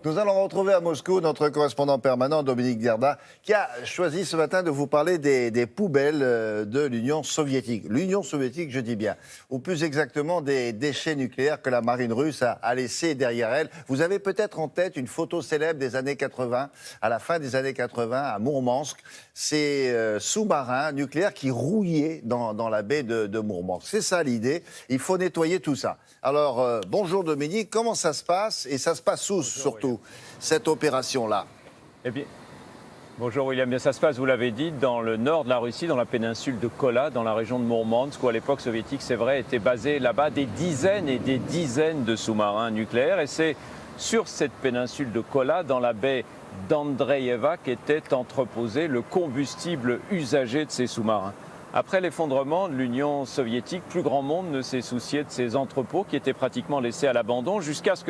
Nous allons retrouver à Moscou notre correspondant permanent Dominique Gerda qui a choisi ce matin de vous parler des poubelles de l'Union soviétique. L'Union soviétique, je dis bien, ou plus exactement des déchets nucléaires que la marine russe a laissés derrière elle. Vous avez peut-être en tête une photo célèbre des années 80, à la fin des années 80, à Mourmansk. Ces sous-marins nucléaires qui rouillaient dans la baie de Mourmansk. C'est ça l'idée, il faut nettoyer tout ça. Alors, bonjour Dominique, comment ça se passe? Et ça se passe où surtout, cette opération-là? Eh bien, bonjour William, bien ça se passe, vous l'avez dit, dans le nord de la Russie, dans la péninsule de Kola, dans la région de Mourmansk, où à l'époque soviétique, c'est vrai, étaient basés là-bas des dizaines et des dizaines de sous-marins nucléaires. Et c'est sur cette péninsule de Kola, dans la baie d'Andreïeva, qu'était entreposé le combustible usagé de ces sous-marins. Après l'effondrement de l'Union soviétique, plus grand monde ne s'est soucié de ces entrepôts qui étaient pratiquement laissés à l'abandon jusqu'à ce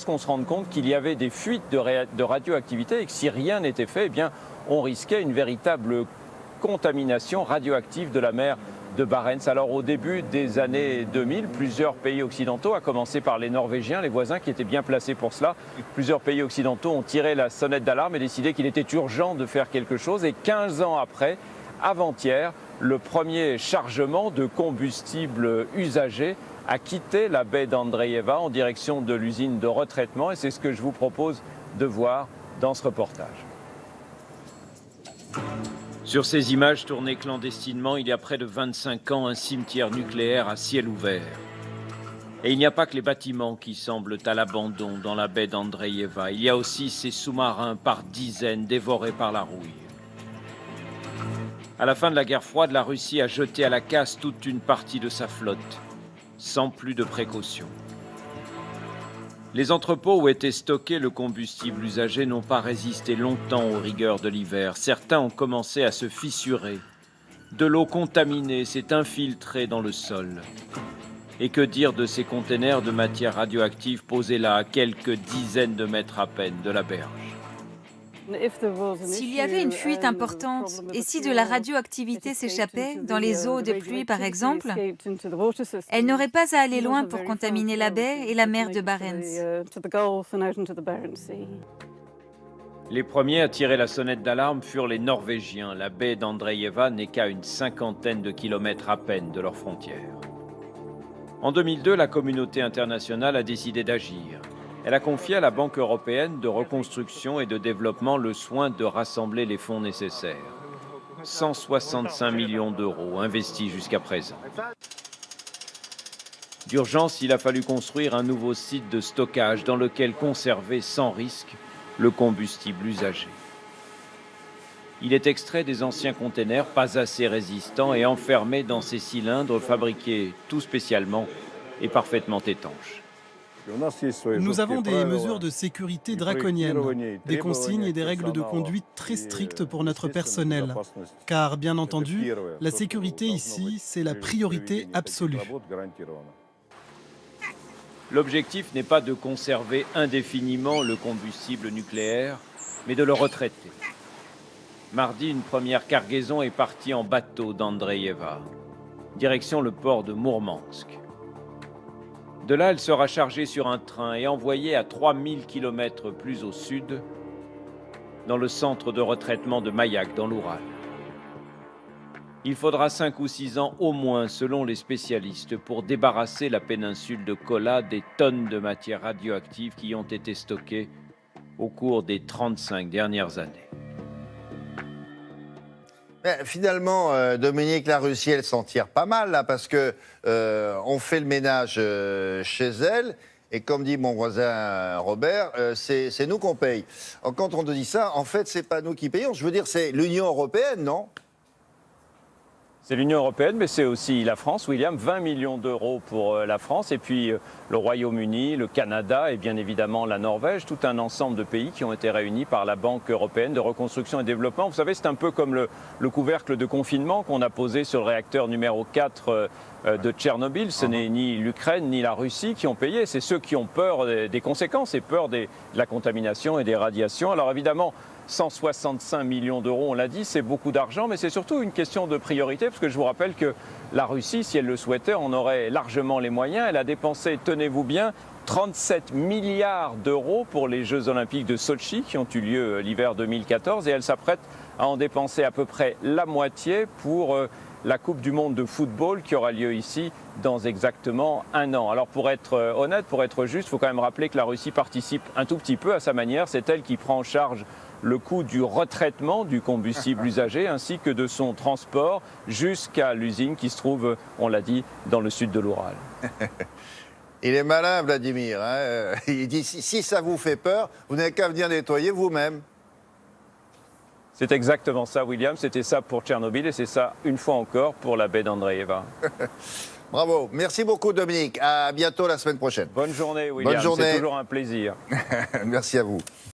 qu'on se rende compte qu'il y avait des fuites de radioactivité et que si rien n'était fait, eh bien, on risquait une véritable contamination radioactive de la mer de Barents. Alors au début des années 2000, plusieurs pays occidentaux, à commencer par les Norvégiens, les voisins qui étaient bien placés pour cela, plusieurs pays occidentaux ont tiré la sonnette d'alarme et décidé qu'il était urgent de faire quelque chose. Et 15 ans après, avant-hier, le premier chargement de combustible usagé a quitté la baie d'Andreïeva en direction de l'usine de retraitement et c'est ce que je vous propose de voir dans ce reportage. Sur ces images tournées clandestinement, il y a près de 25 ans, un cimetière nucléaire à ciel ouvert. Et il n'y a pas que les bâtiments qui semblent à l'abandon dans la baie d'Andreïeva. Il y a aussi ces sous-marins par dizaines dévorés par la rouille. À la fin de la guerre froide, la Russie a jeté à la casse toute une partie de sa flotte, sans plus de précautions. Les entrepôts où était stocké le combustible usagé n'ont pas résisté longtemps aux rigueurs de l'hiver. Certains ont commencé à se fissurer. De l'eau contaminée s'est infiltrée dans le sol. Et que dire de ces containers de matière radioactive posés là, à quelques dizaines de mètres à peine de la berge? S'il y avait une fuite importante et si de la radioactivité s'échappait, dans les eaux de pluie par exemple, elle n'aurait pas à aller loin pour contaminer la baie et la mer de Barents. Les premiers à tirer la sonnette d'alarme furent les Norvégiens. La baie d'Andreïeva n'est qu'à une cinquantaine de kilomètres à peine de leurs frontières. En 2002, la communauté internationale a décidé d'agir. Elle a confié à la Banque européenne de reconstruction et de développement le soin de rassembler les fonds nécessaires. 165 millions d'euros investis jusqu'à présent. D'urgence, il a fallu construire un nouveau site de stockage dans lequel conserver sans risque le combustible usagé. Il est extrait des anciens containers pas assez résistants et enfermé dans ces cylindres fabriqués tout spécialement et parfaitement étanches. Nous avons des mesures de sécurité draconiennes, des consignes et des règles de conduite très strictes pour notre personnel. Car, bien entendu, la sécurité ici, c'est la priorité absolue. L'objectif n'est pas de conserver indéfiniment le combustible nucléaire, mais de le retraiter. Mardi, une première cargaison est partie en bateau d'Andreïeva, direction le port de Mourmansk. De là, elle sera chargée sur un train et envoyée à 3000 km plus au sud, dans le centre de retraitement de Mayak, dans l'Oural. Il faudra 5 ou 6 ans au moins, selon les spécialistes, pour débarrasser la péninsule de Kola des tonnes de matière radioactive qui ont été stockées au cours des 35 dernières années. Finalement, Dominique, la Russie, elle s'en tire pas mal, là, parce que on fait le ménage chez elle, et comme dit mon voisin Robert, c'est nous qu'on paye. Quand on dit ça, en fait, c'est pas nous qui payons. Je veux dire, c'est l'Union européenne, non? C'est l'Union européenne, mais c'est aussi la France, William, 20 millions d'euros pour la France, et puis le Royaume-Uni, le Canada et bien évidemment la Norvège, tout un ensemble de pays qui ont été réunis par la Banque européenne de reconstruction et développement. Vous savez, c'est un peu comme le couvercle de confinement qu'on a posé sur le réacteur numéro 4 de Tchernobyl. Ce n'est ni l'Ukraine ni la Russie qui ont payé, c'est ceux qui ont peur des conséquences et peur de la contamination et des radiations. Alors évidemment, 165 millions d'euros, on l'a dit, c'est beaucoup d'argent, mais c'est surtout une question de priorité, parce que je vous rappelle que la Russie, si elle le souhaitait, en aurait largement les moyens. Elle a dépensé, tenez-vous bien, 37 milliards d'euros pour les Jeux Olympiques de Sochi qui ont eu lieu l'hiver 2014 et elle s'apprête à en dépenser à peu près la moitié pour la Coupe du Monde de football qui aura lieu ici dans exactement un an. Alors pour être honnête, pour être juste, il faut quand même rappeler que la Russie participe un tout petit peu à sa manière. C'est elle qui prend en charge le coût du retraitement du combustible usagé ainsi que de son transport jusqu'à l'usine qui se trouve, on l'a dit, dans le sud de l'Oural. Il est malin, Vladimir. Hein, il dit, si ça vous fait peur, vous n'avez qu'à venir nettoyer vous-même. C'est exactement ça, William. C'était ça pour Tchernobyl et c'est ça, une fois encore, pour la baie d'Andreeva. Bravo. Merci beaucoup, Dominique. À bientôt la semaine prochaine. Bonne journée, William. Bonne journée. C'est toujours un plaisir. Merci à vous.